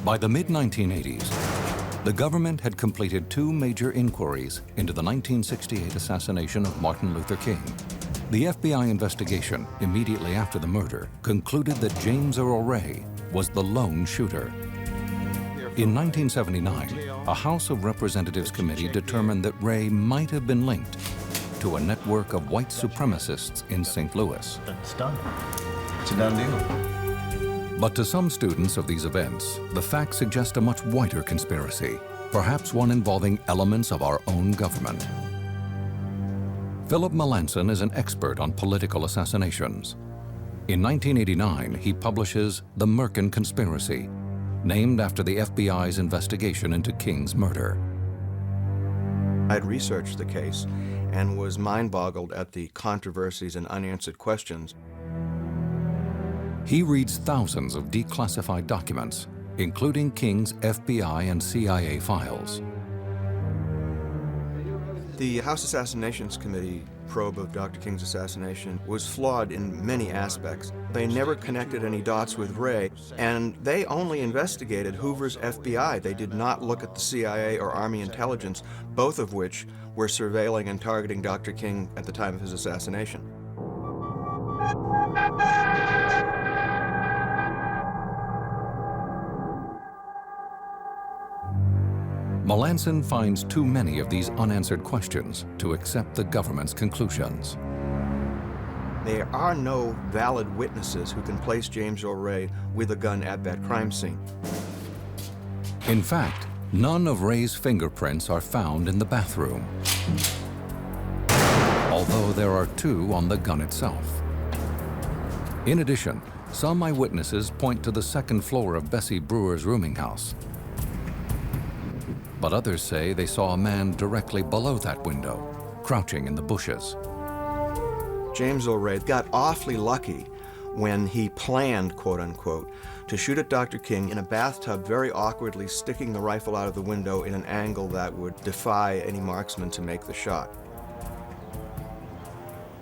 By the mid-1980s, the government had completed two major inquiries into the 1968 assassination of Martin Luther King. The FBI investigation immediately after the murder concluded that James Earl Ray was the lone shooter. In 1979, a House of Representatives committee determined that Ray might have been linked to a network of white supremacists in St. Louis. It's done. It's a done deal. But to some students of these events, the facts suggest a much wider conspiracy, perhaps one involving elements of our own government. Philip Melanson is an expert on political assassinations. In 1989, he publishes The Merkin Conspiracy, named after the FBI's investigation into King's murder. I had researched the case and was mind-boggled at the controversies and unanswered questions. He reads thousands of declassified documents, including King's FBI and CIA files. The House Assassinations Committee probe of Dr. King's assassination was flawed in many aspects. They never connected any dots with Ray, and they only investigated Hoover's FBI. They did not look at the CIA or Army intelligence, both of which were surveilling and targeting Dr. King at the time of his assassination. Melanson finds too many of these unanswered questions to accept the government's conclusions. There are no valid witnesses who can place James Earl Ray with a gun at that crime scene. In fact, none of Ray's fingerprints are found in the bathroom, although there are two on the gun itself. In addition, some eyewitnesses point to the second floor of Bessie Brewer's rooming house, but others say they saw a man directly below that window, crouching in the bushes. James Earl Ray got awfully lucky when he planned, quote unquote, to shoot at Dr. King in a bathtub, very awkwardly sticking the rifle out of the window in an angle that would defy any marksman to make the shot.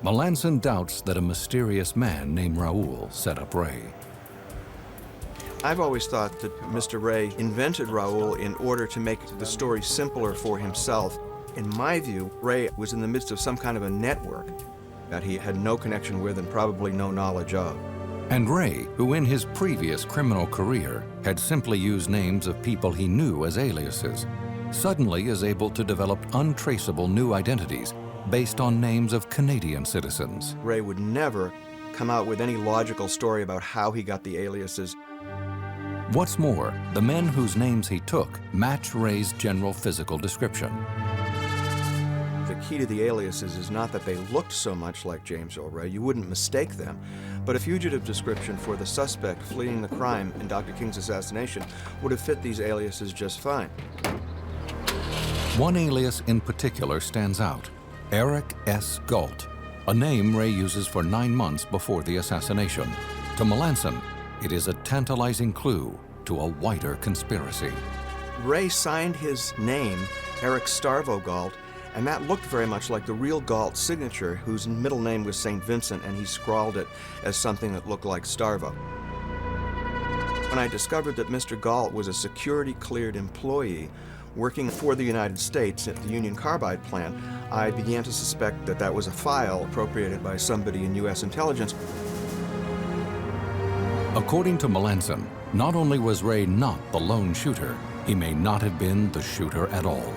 Melanson doubts that a mysterious man named Raoul set up Ray. I've always thought that Mr. Ray invented Raoul in order to make the story simpler for himself. In my view, Ray was in the midst of some kind of a network that he had no connection with and probably no knowledge of. And Ray, who in his previous criminal career had simply used names of people he knew as aliases, suddenly is able to develop untraceable new identities based on names of Canadian citizens. Ray would never come out with any logical story about how he got the aliases. What's more, the men whose names he took match Ray's general physical description. The key to the aliases is not that they looked so much like James Earl Ray, you wouldn't mistake them, but a fugitive description for the suspect fleeing the crime in Dr. King's assassination would have fit these aliases just fine. One alias in particular stands out, Eric S. Galt, a name Ray uses for 9 months before the assassination. To Melanson, it is a tantalizing clue to a wider conspiracy. Ray signed his name, Eric Starvo Galt, and that looked very much like the real Galt signature, whose middle name was St. Vincent, and he scrawled it as something that looked like Starvo. When I discovered that Mr. Galt was a security-cleared employee working for the United States at the Union Carbide plant, I began to suspect that that was a file appropriated by somebody in U.S. intelligence. According to Melanson, not only was Ray not the lone shooter, he may not have been the shooter at all.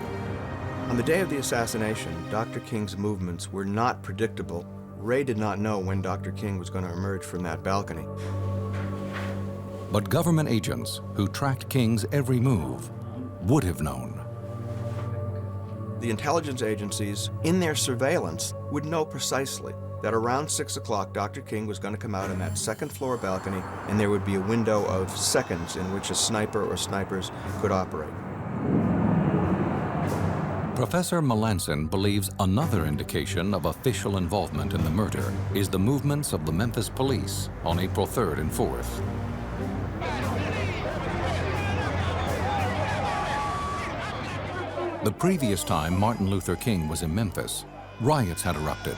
On the day of the assassination, Dr. King's movements were not predictable. Ray did not know when Dr. King was going to emerge from that balcony. But government agents who tracked King's every move would have known. The intelligence agencies, in their surveillance, would know precisely that around 6 o'clock, Dr. King was going to come out on that second floor balcony, and there would be a window of seconds in which a sniper or snipers could operate. Professor Melanson believes another indication of official involvement in the murder is the movements of the Memphis police on April 3rd and 4th. The previous time Martin Luther King was in Memphis, riots had erupted.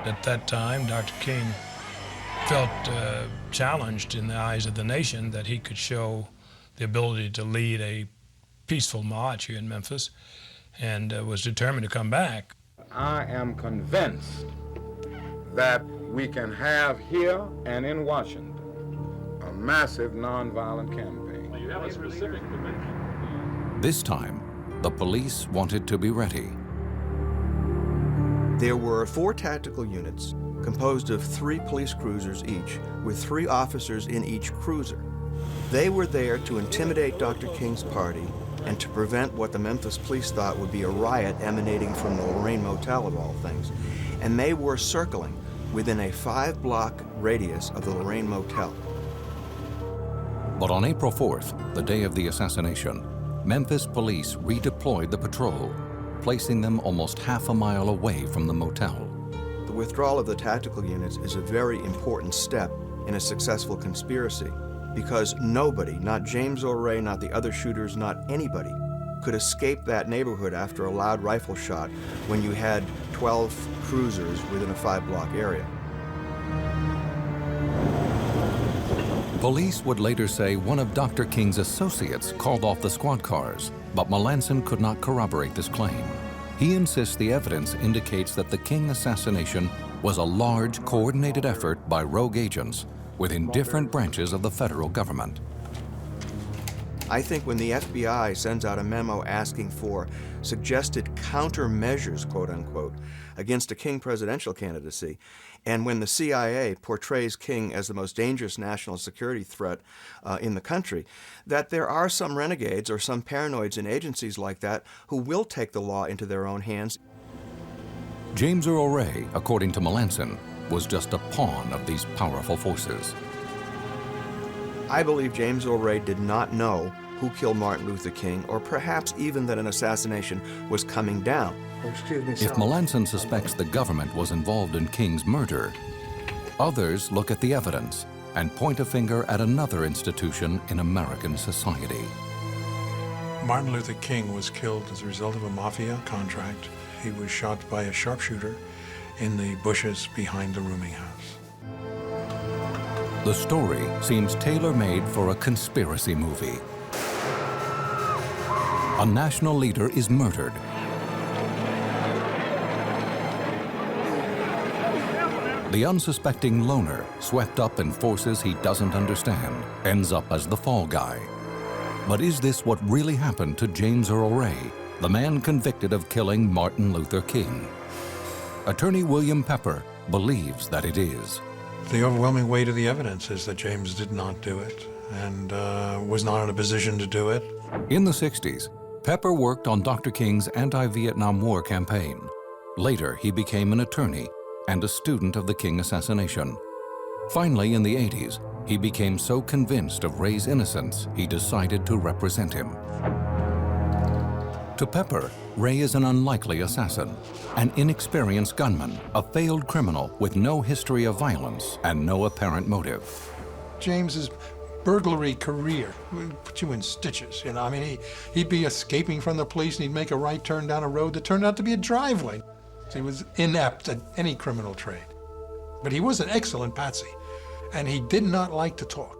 At that time, Dr. King felt challenged in the eyes of the nation that he could show the ability to lead a peaceful march here in Memphis, and was determined to come back. I am convinced that we can have here and in Washington a massive nonviolent campaign. You have a specific commitment. This time, the police wanted to be ready. There were 4 tactical units composed of 3 police cruisers each, with 3 officers in each cruiser. They were there to intimidate Dr. King's party and to prevent what the Memphis police thought would be a riot emanating from the Lorraine Motel, of all things. And they were circling within a 5-block radius of the Lorraine Motel. But on April 4th, the day of the assassination, Memphis police redeployed the patrol, placing them almost half a mile away from the motel. The withdrawal of the tactical units is a very important step in a successful conspiracy, because nobody, not James Earl Ray, not the other shooters, not anybody, could escape that neighborhood after a loud rifle shot when you had 12 cruisers within a 5-block area. Police would later say one of Dr. King's associates called off the squad cars, but Melanson could not corroborate this claim. He insists the evidence indicates that the King assassination was a large, coordinated effort by rogue agents within different branches of the federal government. I think when the FBI sends out a memo asking for suggested countermeasures, quote unquote, against a King presidential candidacy, and when the CIA portrays King as the most dangerous national security threat in the country, that there are some renegades or some paranoids in agencies like that who will take the law into their own hands. James Earl Ray, according to Melanson, was just a pawn of these powerful forces. I believe James Earl Ray did not know who killed Martin Luther King, or perhaps even that an assassination was coming down. If Melanson suspects the government was involved in King's murder, others look at the evidence and point a finger at another institution in American society. Martin Luther King was killed as a result of a mafia contract. He was shot by a sharpshooter in the bushes behind the rooming house. The story seems tailor-made for a conspiracy movie. A national leader is murdered. The unsuspecting loner, swept up in forces he doesn't understand, ends up as the fall guy. But is this what really happened to James Earl Ray, the man convicted of killing Martin Luther King? Attorney William Pepper believes that it is. The overwhelming weight of the evidence is that James did not do it and was not in a position to do it. In the 60s, Pepper worked on Dr. King's anti-Vietnam War campaign. Later, he became an attorney and a student of the King assassination. Finally, in the 80s, he became so convinced of Ray's innocence, he decided to represent him. To Pepper, Ray is an unlikely assassin, an inexperienced gunman, a failed criminal with no history of violence and no apparent motive. James's burglary career would put you in stitches, you know. I mean, he'd be escaping from the police and he'd make a right turn down a road that turned out to be a driveway. He was inept at any criminal trade. But he was an excellent patsy, and he did not like to talk.